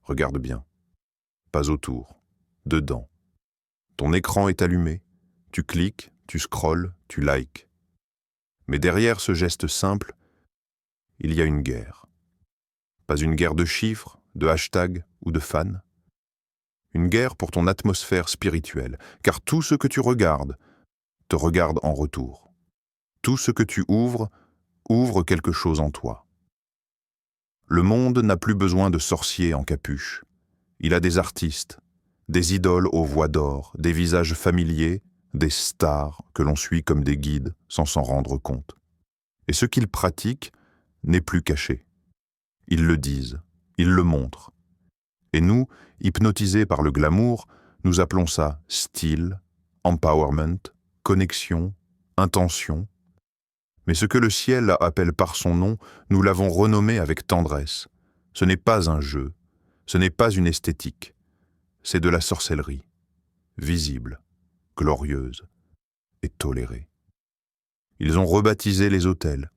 Regarde bien. Pas autour. Dedans. Ton écran est allumé. Tu cliques, tu scrolles, tu likes. Mais derrière ce geste simple, il y a une guerre. Pas une guerre de chiffres, de hashtags ou de fans. Une guerre pour ton atmosphère spirituelle, car tout ce que tu regardes te regarde en retour. Tout ce que tu ouvres ouvre quelque chose en toi. Le monde n'a plus besoin de sorciers en capuche. Il a des artistes, des idoles aux voix d'or, des visages familiers, des stars que l'on suit comme des guides sans s'en rendre compte. Et ce qu'ils pratiquent n'est plus caché. Ils le disent, ils le montrent. Et nous, hypnotisés par le glamour, nous appelons ça style, empowerment, connexion, intention. Mais ce que le ciel appelle par son nom, nous l'avons renommé avec tendresse. Ce n'est pas un jeu, ce n'est pas une esthétique, c'est de la sorcellerie, visible, glorieuse et tolérée. Ils ont rebaptisé les autels,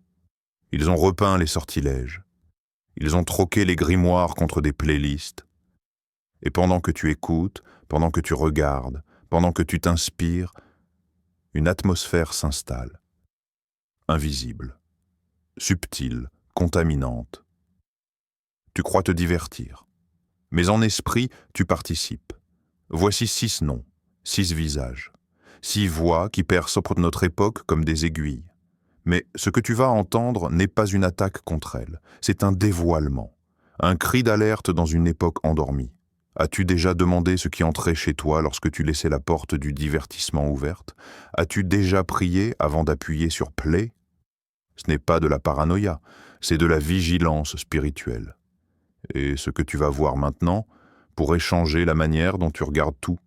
ils ont repeint les sortilèges, ils ont troqué les grimoires contre des playlists. Et pendant que tu écoutes, pendant que tu regardes, pendant que tu t'inspires, une atmosphère s'installe, invisible, subtile, contaminante. Tu crois te divertir, mais en esprit, tu participes. Voici 6 noms, 6 visages, 6 voix qui percent notre époque comme des aiguilles. Mais ce que tu vas entendre n'est pas une attaque contre elles, c'est un dévoilement, un cri d'alerte dans une époque endormie. As-tu déjà demandé ce qui entrait chez toi lorsque tu laissais la porte du divertissement ouverte? As-tu déjà prié avant d'appuyer sur play? Ce n'est pas de la paranoïa, c'est de la vigilance spirituelle. Et ce que tu vas voir maintenant pourrait changer la manière dont tu regardes tout.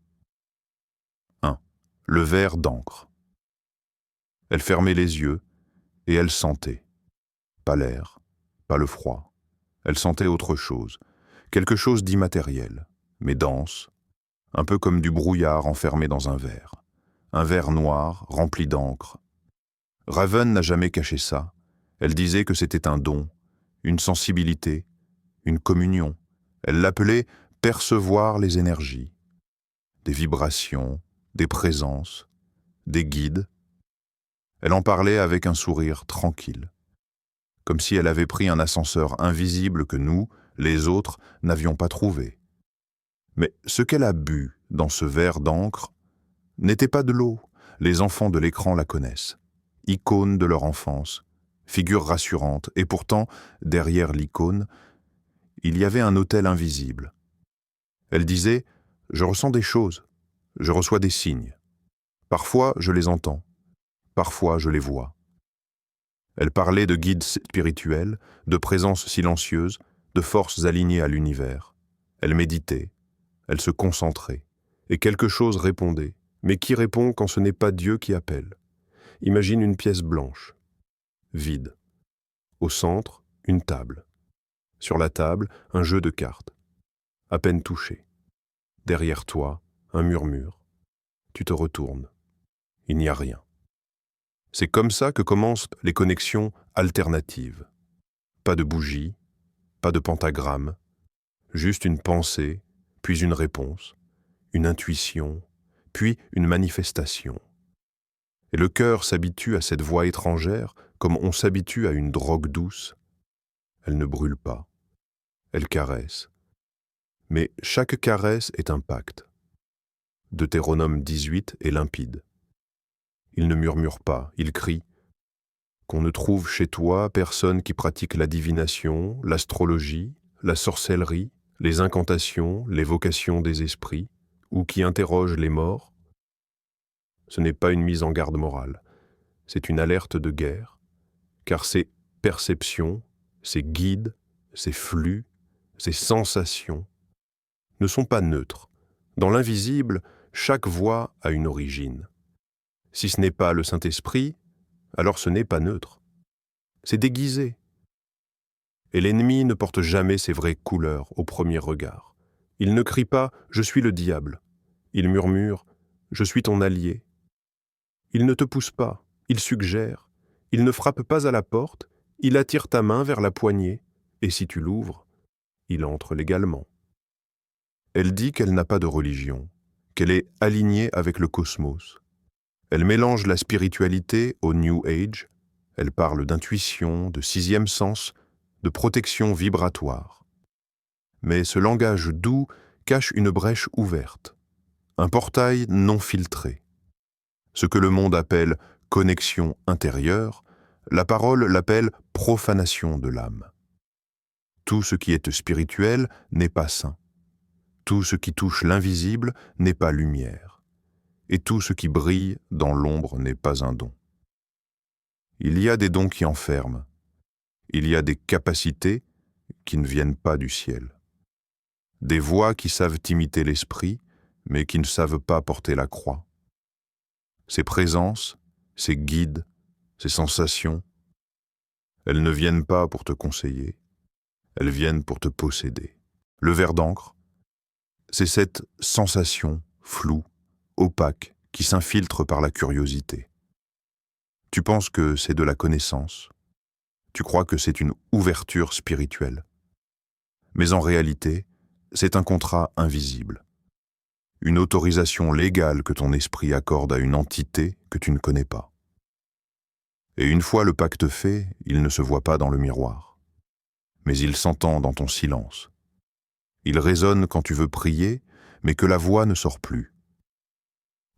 1. Le verre d'encre. Elle fermait les yeux et elle sentait. Pas l'air, pas le froid. Elle sentait autre chose, quelque chose d'immatériel, mais dense, un peu comme du brouillard enfermé dans un verre noir rempli d'encre. Raven n'a jamais caché ça. Elle disait que c'était un don, une sensibilité, une communion. Elle l'appelait percevoir les énergies, des vibrations, des présences, des guides. Elle en parlait avec un sourire tranquille, comme si elle avait pris un ascenseur invisible que nous, les autres, n'avions pas trouvé. Mais ce qu'elle a bu dans ce verre d'encre n'était pas de l'eau. Les enfants de l'écran la connaissent. Icône de leur enfance, figure rassurante, et pourtant, derrière l'icône, il y avait un autel invisible. Elle disait « Je ressens des choses, je reçois des signes. Parfois, je les entends, parfois, je les vois. » Elle parlait de guides spirituels, de présences silencieuses, de forces alignées à l'univers. Elle méditait, elle se concentrait, et quelque chose répondait. Mais qui répond quand ce n'est pas Dieu qui appelle? Imagine une pièce blanche, vide. Au centre, une table. Sur la table, un jeu de cartes. À peine touché. Derrière toi, un murmure. Tu te retournes. Il n'y a rien. C'est comme ça que commencent les connexions alternatives. Pas de bougie, pas de pentagramme, juste une pensée, puis une réponse, une intuition, puis une manifestation. Et le cœur s'habitue à cette voix étrangère comme on s'habitue à une drogue douce. Elle ne brûle pas, elle caresse. Mais chaque caresse est un pacte. Deutéronome 18 est limpide. Il ne murmure pas, il crie. Qu'on ne trouve chez toi personne qui pratique la divination, l'astrologie, la sorcellerie, les incantations, l'évocation des esprits, ou qui interroge les morts. Ce n'est pas une mise en garde morale, c'est une alerte de guerre, car ces perceptions, ces guides, ces flux, ces sensations ne sont pas neutres. Dans l'invisible, chaque voix a une origine. Si ce n'est pas le Saint-Esprit, alors ce n'est pas neutre. C'est déguisé. Et l'ennemi ne porte jamais ses vraies couleurs au premier regard. Il ne crie pas « Je suis le diable ». Il murmure « Je suis ton allié ». Il ne te pousse pas, il suggère. Il ne frappe pas à la porte, il attire ta main vers la poignée. Et si tu l'ouvres, il entre légalement. Elle dit qu'elle n'a pas de religion, qu'elle est alignée avec le cosmos. Elle mélange la spiritualité au New Age. Elle parle d'intuition, de sixième sens, de protection vibratoire. Mais ce langage doux cache une brèche ouverte, un portail non filtré. Ce que le monde appelle connexion intérieure, la parole l'appelle profanation de l'âme. Tout ce qui est spirituel n'est pas saint. Tout ce qui touche l'invisible n'est pas lumière. Et tout ce qui brille dans l'ombre n'est pas un don. Il y a des dons qui enferment. Il y a des capacités qui ne viennent pas du ciel. Des voix qui savent imiter l'esprit, mais qui ne savent pas porter la croix. Ces présences, ces guides, ces sensations, elles ne viennent pas pour te conseiller, elles viennent pour te posséder. Le ver d'encre, c'est cette sensation floue, opaque, qui s'infiltre par la curiosité. Tu penses que c'est de la connaissance, tu crois que c'est une ouverture spirituelle. Mais en réalité, c'est un contrat invisible. Une autorisation légale que ton esprit accorde à une entité que tu ne connais pas. Et une fois le pacte fait, il ne se voit pas dans le miroir. Mais il s'entend dans ton silence. Il résonne quand tu veux prier, mais que la voix ne sort plus.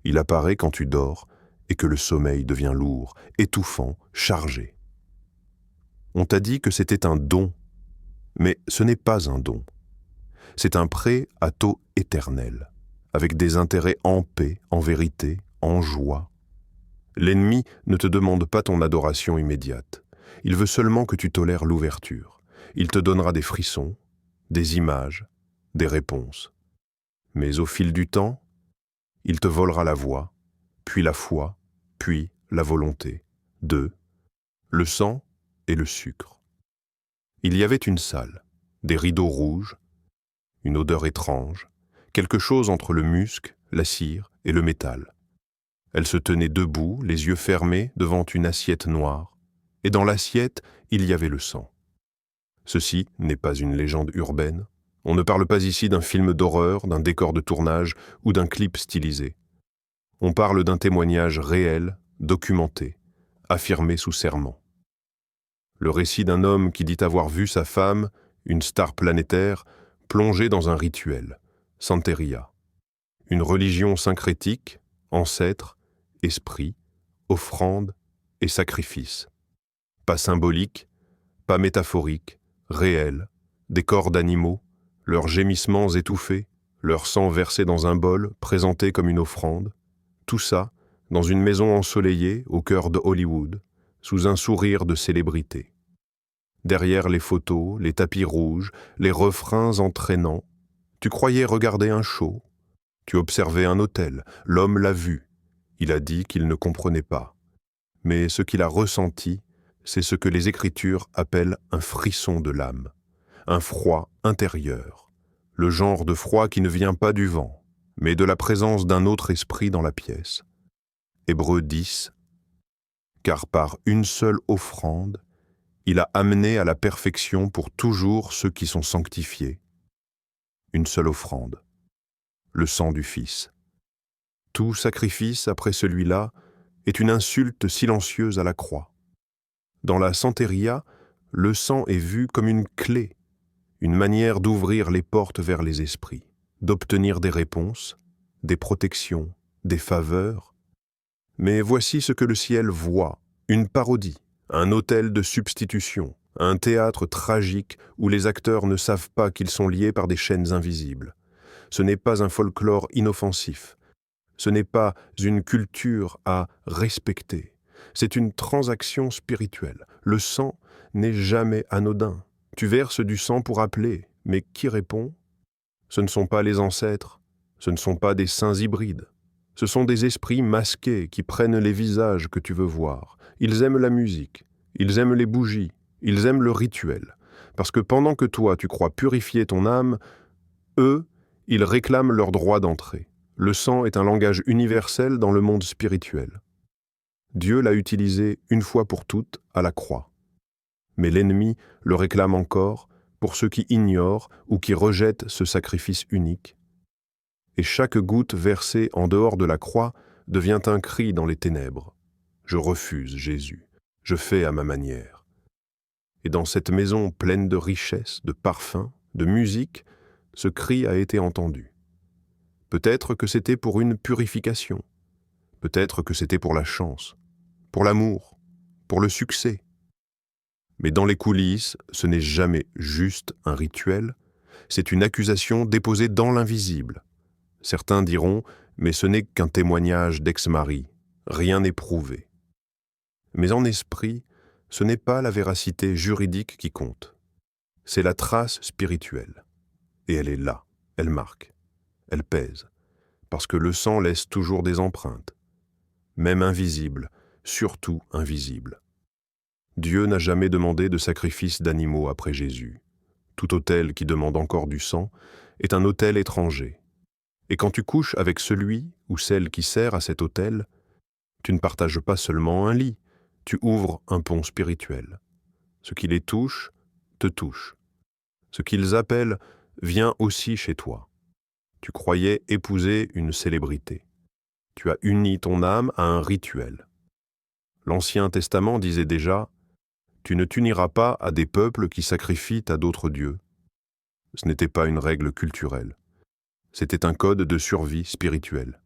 Il apparaît quand tu dors et que le sommeil devient lourd, étouffant, chargé. On t'a dit que c'était un don, mais ce n'est pas un don. C'est un prêt à taux éternel, avec des intérêts en paix, en vérité, en joie. L'ennemi ne te demande pas ton adoration immédiate. Il veut seulement que tu tolères l'ouverture. Il te donnera des frissons, des images, des réponses. Mais au fil du temps, il te volera la voix, puis la foi, puis la volonté. 2. Le sang et le sucre. Il y avait une salle, des rideaux rouges, une odeur étrange, quelque chose entre le musc, la cire et le métal. Elle se tenait debout, les yeux fermés, devant une assiette noire, et dans l'assiette, il y avait le sang. Ceci n'est pas une légende urbaine. On ne parle pas ici d'un film d'horreur, d'un décor de tournage ou d'un clip stylisé. On parle d'un témoignage réel, documenté, affirmé sous serment. Le récit d'un homme qui dit avoir vu sa femme, une star planétaire, plongée dans un rituel, Santeria. Une religion syncrétique, ancêtre, esprit, offrande et sacrifice. Pas symbolique, pas métaphorique, réel, des corps d'animaux, leurs gémissements étouffés, leur sang versé dans un bol, présenté comme une offrande, tout ça dans une maison ensoleillée au cœur de Hollywood, sous un sourire de célébrité. Derrière les photos, les tapis rouges, les refrains entraînants, tu croyais regarder un show. Tu observais un hôtel, l'homme l'a vu. Il a dit qu'il ne comprenait pas. Mais ce qu'il a ressenti, c'est ce que les Écritures appellent un frisson de l'âme, un froid intérieur, le genre de froid qui ne vient pas du vent, mais de la présence d'un autre esprit dans la pièce. Hébreux 10. Car par une seule offrande, il a amené à la perfection pour toujours ceux qui sont sanctifiés. Une seule offrande, le sang du Fils. Tout sacrifice après celui-là est une insulte silencieuse à la croix. Dans la Santeria, le sang est vu comme une clé, une manière d'ouvrir les portes vers les esprits, d'obtenir des réponses, des protections, des faveurs. Mais voici ce que le ciel voit, une parodie, un autel de substitution, un théâtre tragique où les acteurs ne savent pas qu'ils sont liés par des chaînes invisibles. Ce n'est pas un folklore inoffensif. Ce n'est pas une culture à respecter. C'est une transaction spirituelle. Le sang n'est jamais anodin. Tu verses du sang pour appeler, mais qui répond? Ce ne sont pas les ancêtres, ce ne sont pas des saints hybrides. Ce sont des esprits masqués qui prennent les visages que tu veux voir. Ils aiment la musique, ils aiment les bougies, ils aiment le rituel. Parce que pendant que toi, tu crois purifier ton âme, eux, ils réclament leur droit d'entrée. Le sang est un langage universel dans le monde spirituel. Dieu l'a utilisé une fois pour toutes à la croix. Mais l'ennemi le réclame encore pour ceux qui ignorent ou qui rejettent ce sacrifice unique, et chaque goutte versée en dehors de la croix devient un cri dans les ténèbres. Je refuse Jésus, je fais à ma manière. Et dans cette maison pleine de richesses, de parfums, de musique, ce cri a été entendu. Peut-être que c'était pour une purification, peut-être que c'était pour la chance, pour l'amour, pour le succès. Mais dans les coulisses, ce n'est jamais juste un rituel, c'est une accusation déposée dans l'invisible. Certains diront, mais ce n'est qu'un témoignage d'ex-mari, rien n'est prouvé. Mais en esprit, ce n'est pas la véracité juridique qui compte. C'est la trace spirituelle. Et elle est là, elle marque, elle pèse, parce que le sang laisse toujours des empreintes, même invisibles, surtout invisibles. Dieu n'a jamais demandé de sacrifice d'animaux après Jésus. Tout autel qui demande encore du sang est un autel étranger. Et quand tu couches avec celui ou celle qui sert à cet autel, tu ne partages pas seulement un lit, tu ouvres un pont spirituel. Ce qui les touche, te touche. Ce qu'ils appellent vient aussi chez toi. Tu croyais épouser une célébrité. Tu as uni ton âme à un rituel. L'Ancien Testament disait déjà « Tu ne t'uniras pas à des peuples qui sacrifient à d'autres dieux ». Ce n'était pas une règle culturelle. C'était un code de survie spirituelle.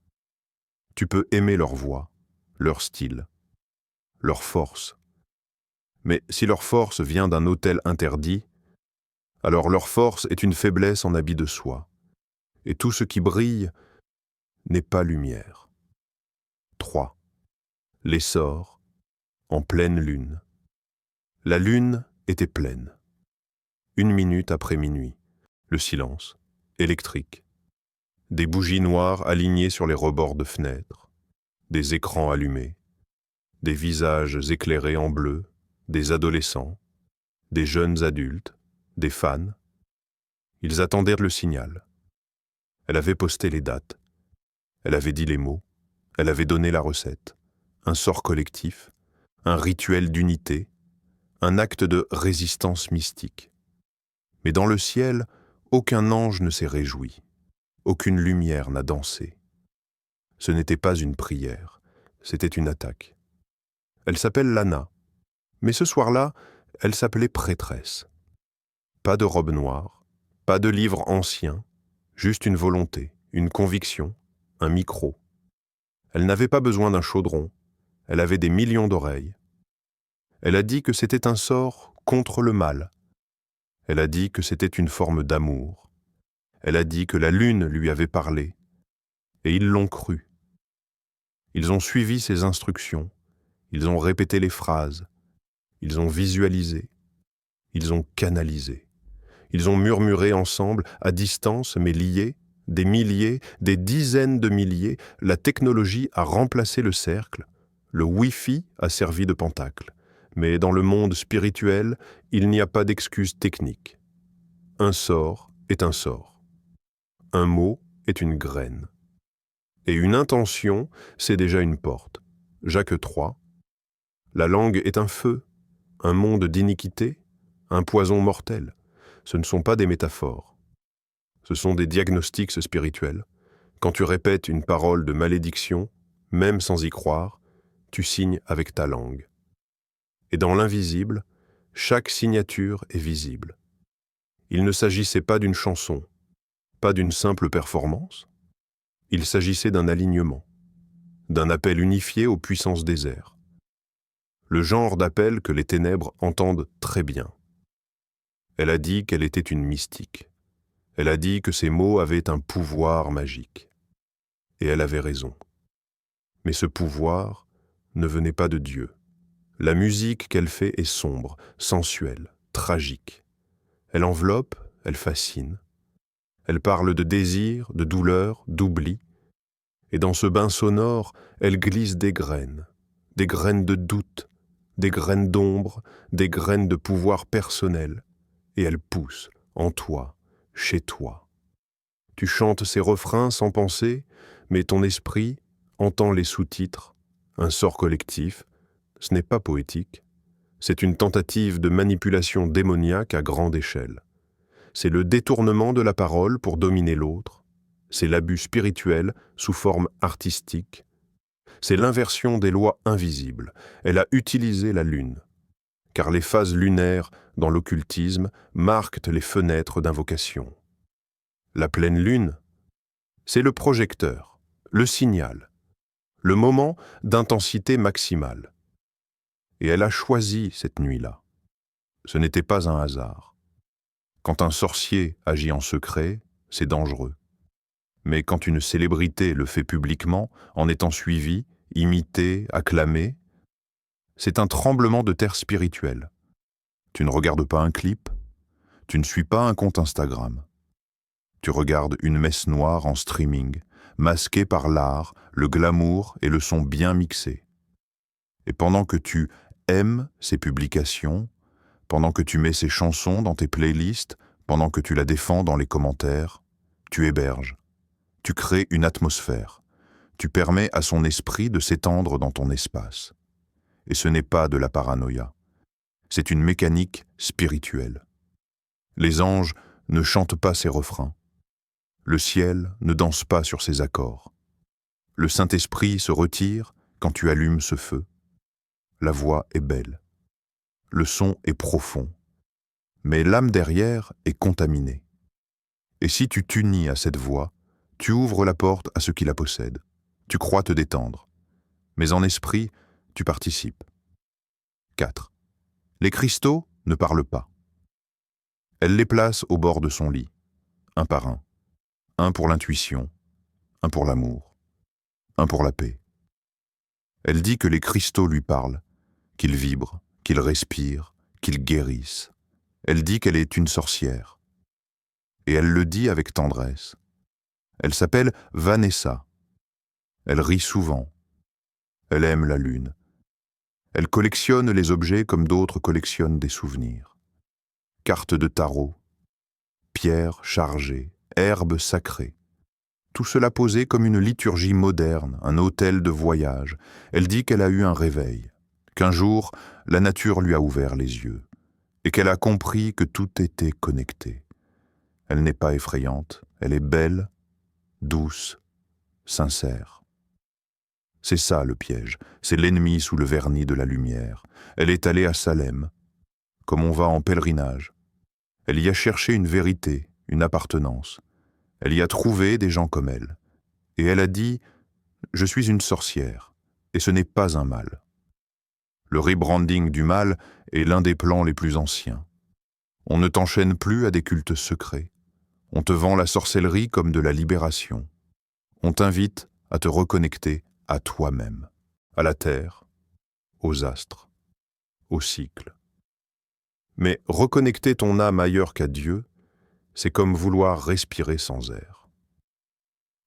Tu peux aimer leur voix, leur style, leur force. Mais si leur force vient d'un autel interdit, alors leur force est une faiblesse en habit de soie. Et tout ce qui brille n'est pas lumière. 3. L'essor, en pleine lune. La lune était pleine. 1 minute après minuit, le silence, électrique. Des bougies noires alignées sur les rebords de fenêtres, des écrans allumés, des visages éclairés en bleu, des adolescents, des jeunes adultes, des fans. Ils attendaient le signal. Elle avait posté les dates. Elle avait dit les mots. Elle avait donné la recette. Un sort collectif, un rituel d'unité, un acte de résistance mystique. Mais dans le ciel, aucun ange ne s'est réjoui. Aucune lumière n'a dansé. Ce n'était pas une prière, c'était une attaque. Elle s'appelle Lana, mais ce soir-là, elle s'appelait prêtresse. Pas de robe noire, pas de livre ancien, juste une volonté, une conviction, un micro. Elle n'avait pas besoin d'un chaudron, elle avait des millions d'oreilles. Elle a dit que c'était un sort contre le mal. Elle a dit que c'était une forme d'amour. Elle a dit que la lune lui avait parlé, et ils l'ont cru. Ils ont suivi ses instructions, ils ont répété les phrases, ils ont visualisé, ils ont canalisé. Ils ont murmuré ensemble, à distance mais liés, des milliers, des dizaines de milliers. La technologie a remplacé le cercle, le Wi-Fi a servi de pentacle. Mais dans le monde spirituel, il n'y a pas d'excuse technique. Un sort est un sort. Un mot est une graine. Et une intention, c'est déjà une porte. Jacques 3. La langue est un feu, un monde d'iniquité, un poison mortel. Ce ne sont pas des métaphores. Ce sont des diagnostics spirituels. Quand tu répètes une parole de malédiction, même sans y croire, tu signes avec ta langue. Et dans l'invisible, chaque signature est visible. Il ne s'agissait pas d'une chanson, pas d'une simple performance. Il s'agissait d'un alignement, d'un appel unifié aux puissances des airs. Le genre d'appel que les ténèbres entendent très bien. Elle a dit qu'elle était une mystique. Elle a dit que ces mots avaient un pouvoir magique. Et elle avait raison. Mais ce pouvoir ne venait pas de Dieu. La musique qu'elle fait est sombre, sensuelle, tragique. Elle enveloppe, elle fascine. Elle parle de désir, de douleur, d'oubli. Et dans ce bain sonore, elle glisse des graines de doute, des graines d'ombre, des graines de pouvoir personnel. Et elle pousse en toi, chez toi. Tu chantes ces refrains sans penser, mais ton esprit entend les sous-titres, un sort collectif. Ce n'est pas poétique. C'est une tentative de manipulation démoniaque à grande échelle. C'est le détournement de la parole pour dominer l'autre. c'est l'abus spirituel sous forme artistique. C'est l'inversion des lois invisibles. Elle a utilisé la lune, car les phases lunaires dans l'occultisme marquent les fenêtres d'invocation. La pleine lune, c'est le projecteur, le signal, le moment d'intensité maximale. Et elle a choisi cette nuit-là. Ce n'était pas un hasard. Quand un sorcier agit en secret, c'est dangereux. Mais quand une célébrité le fait publiquement, en étant suivie, imitée, acclamée, c'est un tremblement de terre spirituel. Tu ne regardes pas un clip, tu ne suis pas un compte Instagram. Tu regardes une messe noire en streaming, masquée par l'art, le glamour et le son bien mixé. Et pendant que tu aimes ces publications, pendant que tu mets ces chansons dans tes playlists, pendant que tu la défends dans les commentaires, tu héberges. Tu crées une atmosphère. Tu permets à son esprit de s'étendre dans ton espace. Et ce n'est pas de la paranoïa. C'est une mécanique spirituelle. Les anges ne chantent pas ces refrains. Le ciel ne danse pas sur ces accords. Le Saint-Esprit se retire quand tu allumes ce feu. La voix est belle. Le son est profond. Mais l'âme derrière est contaminée. Et si tu t'unis à cette voix, tu ouvres la porte à ce qui la possède. Tu crois te détendre. Mais en esprit, tu participes. 4. Les cristaux ne parlent pas. Elle les place au bord de son lit, un par un. Un pour l'intuition, un pour l'amour, un pour la paix. Elle dit que les cristaux lui parlent, qu'ils vibrent, qu'ils respirent, qu'ils guérissent. Elle dit qu'elle est une sorcière. Et elle le dit avec tendresse. Elle s'appelle Vanessa. Elle rit souvent. Elle aime la lune. Elle collectionne les objets comme d'autres collectionnent des souvenirs. Cartes de tarot, pierres chargées, herbes sacrées. Tout cela posé comme une liturgie moderne, un hôtel de voyage. Elle dit qu'elle a eu un réveil, qu'un jour, la nature lui a ouvert les yeux, et qu'elle a compris que tout était connecté. Elle n'est pas effrayante, elle est belle, douce, sincère. C'est ça le piège, c'est l'ennemi sous le vernis de la lumière. Elle est allée à Salem, comme on va en pèlerinage. Elle y a cherché une vérité, une appartenance. Elle y a trouvé des gens comme elle. Et elle a dit « Je suis une sorcière, et ce n'est pas un mal ». Le rebranding du mal est l'un des plans les plus anciens. On ne t'enchaîne plus à des cultes secrets. On te vend la sorcellerie comme de la libération. On t'invite à te reconnecter à toi-même, à la terre, aux astres, au cycle. Mais reconnecter ton âme ailleurs qu'à Dieu, c'est comme vouloir respirer sans air.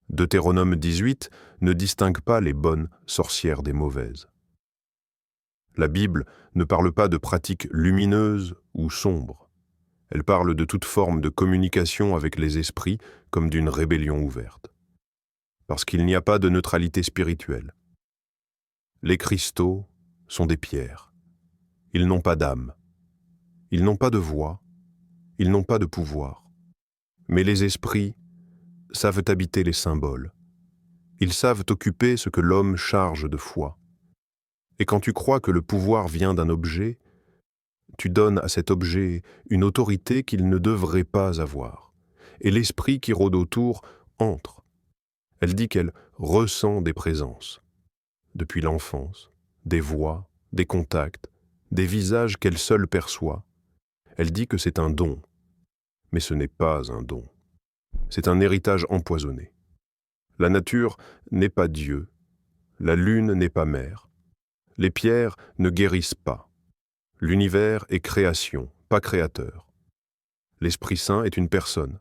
Deutéronome 18 ne distingue pas les bonnes sorcières des mauvaises. La Bible ne parle pas de pratiques lumineuses ou sombres. Elle parle de toute forme de communication avec les esprits comme d'une rébellion ouverte. Parce qu'il n'y a pas de neutralité spirituelle. Les cristaux sont des pierres. Ils n'ont pas d'âme. Ils n'ont pas de voix. Ils n'ont pas de pouvoir. Mais les esprits savent habiter les symboles. Ils savent occuper ce que l'homme charge de foi. Et quand tu crois que le pouvoir vient d'un objet, tu donnes à cet objet une autorité qu'il ne devrait pas avoir. Et l'esprit qui rôde autour entre. Elle dit qu'elle ressent des présences. Depuis l'enfance, des voix, des contacts, des visages qu'elle seule perçoit. Elle dit que c'est un don. Mais ce n'est pas un don. C'est un héritage empoisonné. La nature n'est pas Dieu. La lune n'est pas mère. Les pierres ne guérissent pas. L'univers est création, pas créateur. L'Esprit Saint est une personne,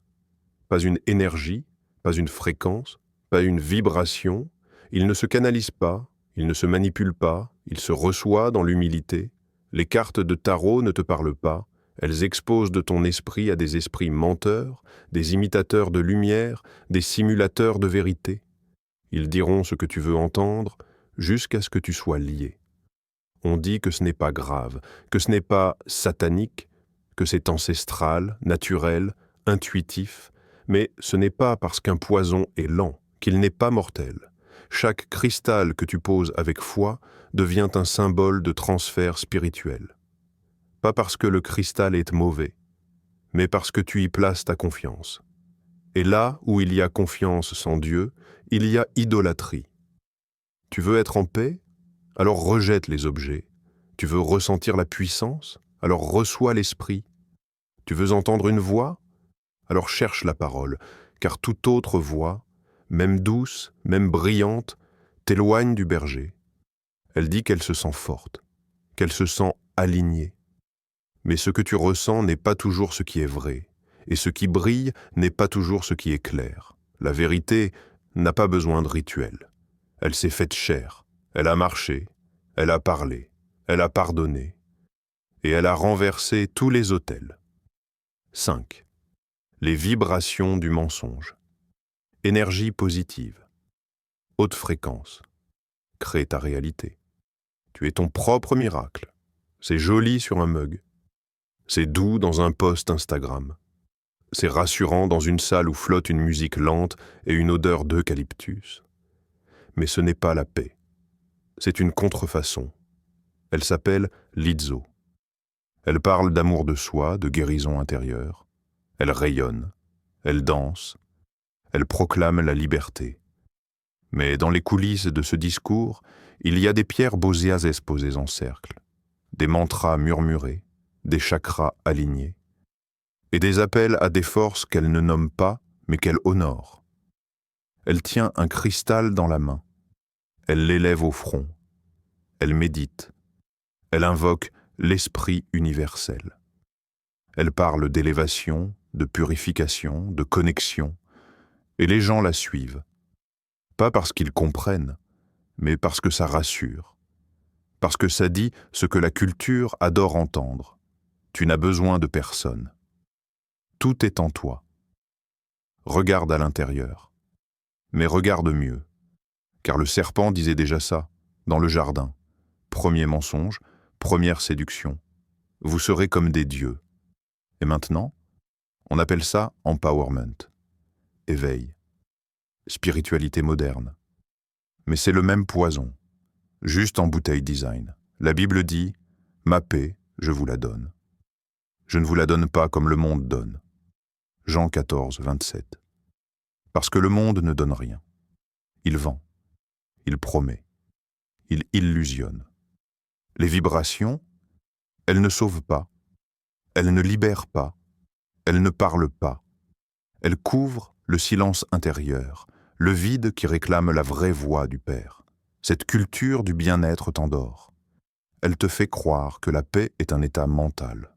pas une énergie, pas une fréquence, pas une vibration. Il ne se canalise pas, il ne se manipule pas, il se reçoit dans l'humilité. Les cartes de tarot ne te parlent pas, elles exposent de ton esprit à des esprits menteurs, des imitateurs de lumière, des simulateurs de vérité. Ils diront ce que tu veux entendre jusqu'à ce que tu sois lié. On dit que ce n'est pas grave, que ce n'est pas satanique, que c'est ancestral, naturel, intuitif, Mais ce n'est pas parce qu'un poison est lent qu'il n'est pas mortel. Chaque cristal que tu poses avec foi devient un symbole de transfert spirituel. Pas parce que le cristal est mauvais, mais parce que tu y places ta confiance. Et là où il y a confiance sans Dieu, il y a idolâtrie. Tu veux être en paix? Alors rejette les objets. Tu veux ressentir la puissance? Alors reçois l'esprit. Tu veux entendre une voix? Alors cherche la parole, car toute autre voix, même douce, même brillante, t'éloigne du berger. Elle dit qu'elle se sent forte, qu'elle se sent alignée. Mais ce que tu ressens n'est pas toujours ce qui est vrai, et ce qui brille n'est pas toujours ce qui est clair. La vérité n'a pas besoin de rituel. Elle s'est faite chair, elle a marché, elle a parlé, elle a pardonné, et elle a renversé tous les autels. 5. Les vibrations du mensonge. Énergie positive. Haute fréquence. Crée ta réalité. Tu es ton propre miracle. C'est joli sur un mug. C'est doux dans un post Instagram. C'est rassurant dans une salle où flotte une musique lente et une odeur d'eucalyptus. Mais ce n'est pas la paix. C'est une contrefaçon. Elle s'appelle l'Izzo. Elle parle d'amour de soi, de guérison intérieure. Elle rayonne. Elle danse. Elle proclame la liberté. Mais dans les coulisses de ce discours, il y a des pierres bausiazes posées en cercle, des mantras murmurés, des chakras alignés, et des appels à des forces qu'elle ne nomme pas, mais qu'elle honore. Elle tient un cristal dans la main. Elle l'élève au front. Elle médite. Elle invoque l'esprit universel. Elle parle d'élévation, de purification, de connexion, et les gens la suivent. Pas parce qu'ils comprennent, mais parce que ça rassure. Parce que ça dit ce que la culture adore entendre. Tu n'as besoin de personne. Tout est en toi. Regarde à l'intérieur. Mais regarde mieux. Car le serpent disait déjà ça, dans le jardin. Premier mensonge, première séduction. Vous serez comme des dieux. Et maintenant, on appelle ça empowerment. Éveil. Spiritualité moderne. Mais c'est le même poison, juste en bouteille design. La Bible dit « Ma paix, je vous la donne. Je ne vous la donne pas comme le monde donne. » Jean 14, 27. Parce que le monde ne donne rien. Il vend. Il promet. Il illusionne. Les vibrations, elles ne sauvent pas. Elles ne libèrent pas. Elles ne parlent pas. Elles couvrent le silence intérieur, le vide qui réclame la vraie voix du Père. Cette culture du bien-être t'endort. Elle te fait croire que la paix est un état mental,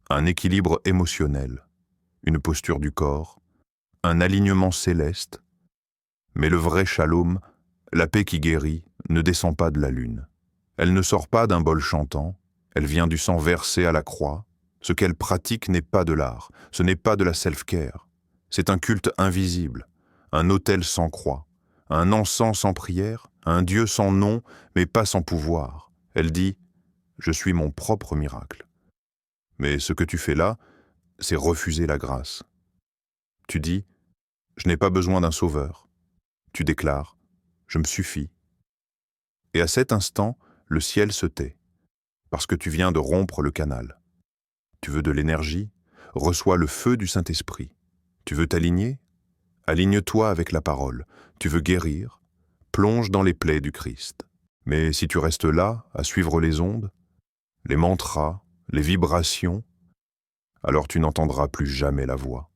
un équilibre émotionnel, une posture du corps, un alignement céleste. Mais le vrai shalom, la paix qui guérit, ne descend pas de la lune. Elle ne sort pas d'un bol chantant, elle vient du sang versé à la croix. Ce qu'elle pratique n'est pas de l'art, ce n'est pas de la self-care. C'est un culte invisible, un autel sans croix, un encens sans prière, un Dieu sans nom, mais pas sans pouvoir. Elle dit « Je suis mon propre miracle ». Mais ce que tu fais là, c'est refuser la grâce. Tu dis « Je n'ai pas besoin d'un sauveur ». Tu déclares « Je me suffis ». Et à cet instant, le ciel se tait, parce que tu viens de rompre le canal. Tu veux de l'énergie? Reçois le feu du Saint-Esprit. Tu veux t'aligner? Aligne-toi avec la parole. Tu veux guérir? Plonge dans les plaies du Christ. Mais si tu restes là, à suivre les ondes, les mantras, les vibrations, alors tu n'entendras plus jamais la voix.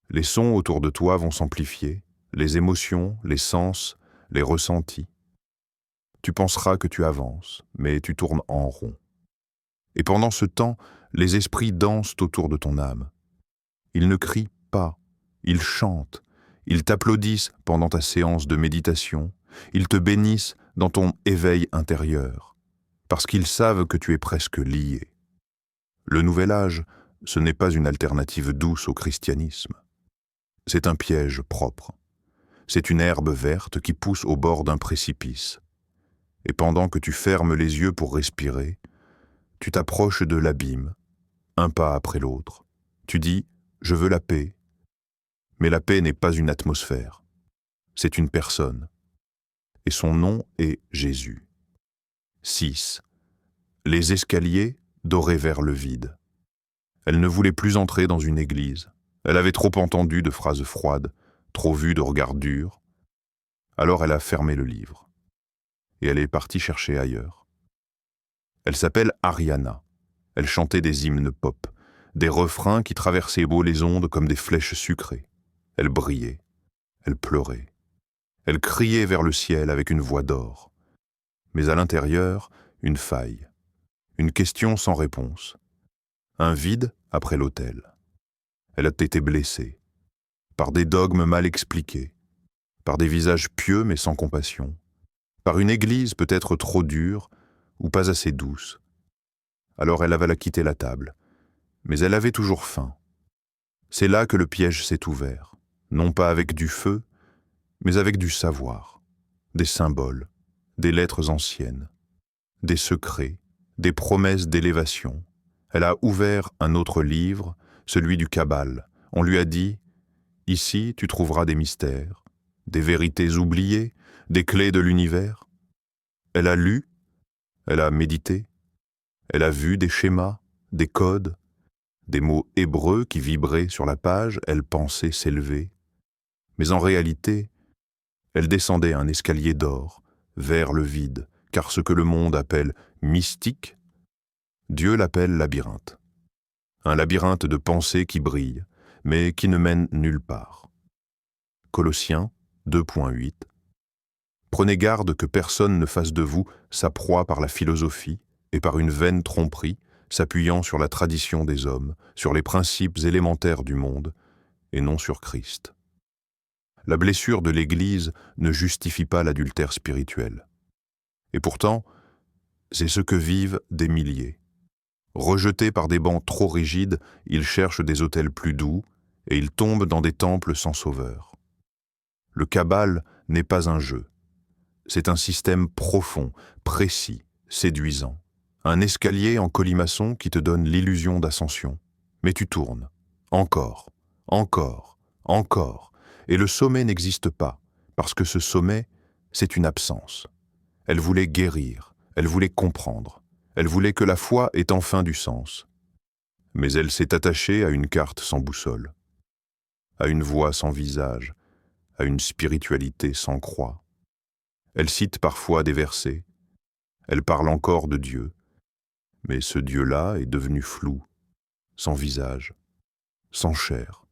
Les sons autour de toi vont s'amplifier, les émotions, les sens, les ressentis. Tu penseras que tu avances, mais tu tournes en rond. Et pendant ce temps, les esprits dansent autour de ton âme. Ils ne crient pas, ils chantent, ils t'applaudissent pendant ta séance de méditation, ils te bénissent dans ton éveil intérieur, parce qu'ils savent que tu es presque lié. Le nouvel âge, ce n'est pas une alternative douce au christianisme. C'est un piège propre. C'est une herbe verte qui pousse au bord d'un précipice. Et pendant que tu fermes les yeux pour respirer, tu t'approches de l'abîme, un pas après l'autre. Tu dis « Je veux la paix ». Mais la paix n'est pas une atmosphère, c'est une personne. Et son nom est Jésus. 6. Les escaliers doraient vers le vide. Elle ne voulait plus entrer dans une église. Elle avait trop entendu de phrases froides, trop vu de regards durs. Alors elle a fermé le livre. Et elle est partie chercher ailleurs. Elle s'appelle Ariana. Elle chantait des hymnes pop, des refrains qui traversaient beau les ondes comme des flèches sucrées. Elle brillait. Elle pleurait. Elle criait vers le ciel avec une voix d'or. Mais à l'intérieur, une faille. Une question sans réponse. Un vide après l'autel. Elle a été blessée. Par des dogmes mal expliqués. Par des visages pieux mais sans compassion. Par une église peut-être trop dure ou pas assez douce. Alors elle avait quitté la table. Mais elle avait toujours faim. C'est là que le piège s'est ouvert. Non pas avec du feu, mais avec du savoir. Des symboles, des lettres anciennes, des secrets, des promesses d'élévation. Elle a ouvert un autre livre, celui du Kabbale. On lui a dit « Ici, tu trouveras des mystères, des vérités oubliées, des clés de l'univers. » Elle a lu, elle a médité, elle a vu des schémas, des codes, des mots hébreux qui vibraient sur la page, elle pensait s'élever. Mais en réalité, elle descendait un escalier d'or vers le vide, car ce que le monde appelle mystique, Dieu l'appelle labyrinthe. Un labyrinthe de pensées qui brille, mais qui ne mène nulle part. Colossiens 2.8. Prenez garde que personne ne fasse de vous sa proie par la philosophie et par une vaine tromperie, s'appuyant sur la tradition des hommes, sur les principes élémentaires du monde, et non sur Christ. La blessure de l'Église ne justifie pas l'adultère spirituel. Et pourtant, c'est ce que vivent des milliers. Rejetés par des bancs trop rigides, ils cherchent des autels plus doux et ils tombent dans des temples sans sauveur. Le Kabbale n'est pas un jeu. C'est un système profond, précis, séduisant. Un escalier en colimaçon qui te donne l'illusion d'ascension. Mais tu tournes. Encore, encore, encore. Et le sommet n'existe pas, parce que ce sommet, c'est une absence. Elle voulait guérir, elle voulait comprendre. Elle voulait que la foi ait enfin du sens. Mais elle s'est attachée à une carte sans boussole, à une voix sans visage, à une spiritualité sans croix. Elle cite parfois des versets, elle parle encore de Dieu, mais ce Dieu-là est devenu flou, sans visage, sans chair,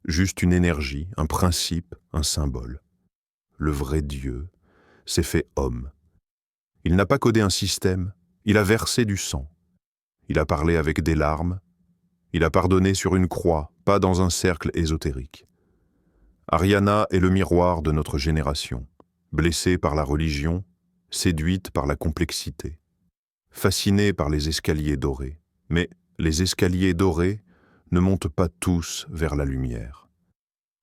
juste une énergie, un principe, un symbole. Le vrai Dieu s'est fait homme. Il n'a pas codé un système, il a versé du sang. Il a parlé avec des larmes, il a pardonné sur une croix, pas dans un cercle ésotérique. Ariana est le miroir de notre génération, blessée par la religion, séduite par la complexité, fascinée par les escaliers dorés. Mais les escaliers dorés ne montent pas tous vers la lumière.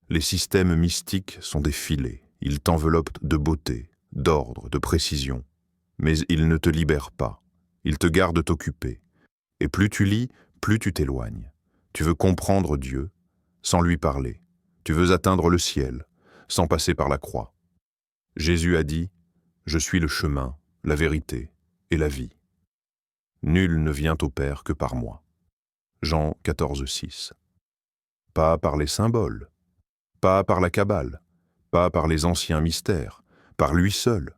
Les systèmes mystiques sont des filets, ils t'enveloppent de beauté, d'ordre, de précision. Mais ils ne te libèrent pas, ils te gardent occupé. Et plus tu lis, plus tu t'éloignes. Tu veux comprendre Dieu, sans lui parler. Tu veux atteindre le ciel, sans passer par la croix. Jésus a dit, « Je suis le chemin, la vérité et la vie. Nul ne vient au Père que par moi. » Jean 14,6. Pas par les symboles, pas par la Kabbale, pas par les anciens mystères, par lui seul.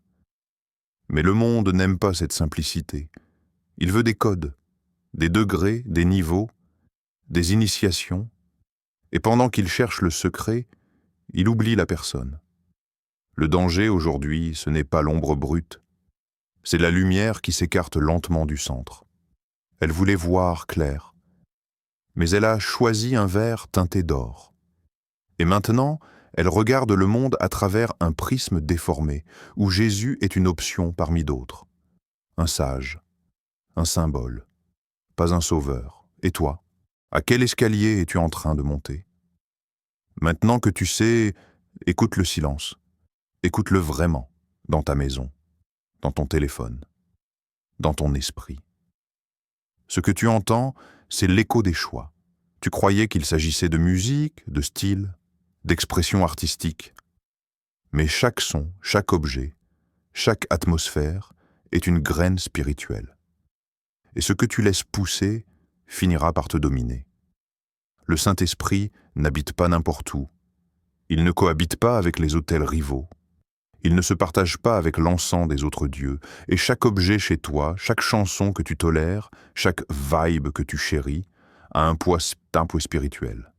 Mais le monde n'aime pas cette simplicité. Il veut des codes, des degrés, des niveaux, des initiations, et pendant qu'il cherche le secret, il oublie la personne. Le danger aujourd'hui, ce n'est pas l'ombre brute, c'est la lumière qui s'écarte lentement du centre. Elle voulait voir clair, mais elle a choisi un verre teinté d'or. Et maintenant, elle regarde le monde à travers un prisme déformé, où Jésus est une option parmi d'autres. Un sage, un symbole, pas un sauveur. Et toi, à quel escalier es-tu en train de monter? Maintenant que tu sais, écoute le silence. Écoute-le vraiment, dans ta maison, dans ton téléphone, dans ton esprit. Ce que tu entends, c'est l'écho des choix. Tu croyais qu'il s'agissait de musique, de style, d'expression artistique. Mais chaque son, chaque objet, chaque atmosphère est une graine spirituelle. Et ce que tu laisses pousser finira par te dominer. Le Saint-Esprit n'habite pas n'importe où. Il ne cohabite pas avec les autels rivaux. Il ne se partage pas avec l'encens des autres dieux. Et chaque objet chez toi, chaque chanson que tu tolères, chaque vibe que tu chéris, a un poids spirituel.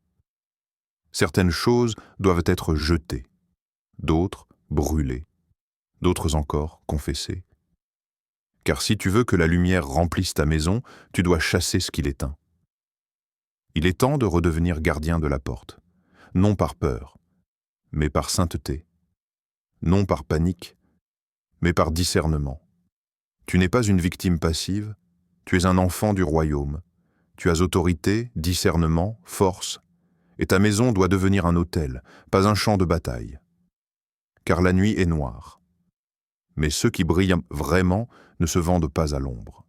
Certaines choses doivent être jetées, d'autres brûlées, d'autres encore confessées. Car si tu veux que la lumière remplisse ta maison, tu dois chasser ce qui l'éteint. Il est temps de redevenir gardien de la porte, non par peur, mais par sainteté, non par panique, mais par discernement. Tu n'es pas une victime passive, tu es un enfant du royaume. Tu as autorité, discernement, force, et ta maison doit devenir un autel, pas un champ de bataille. Car la nuit est noire, mais ceux qui brillent vraiment ne se vendent pas à l'ombre.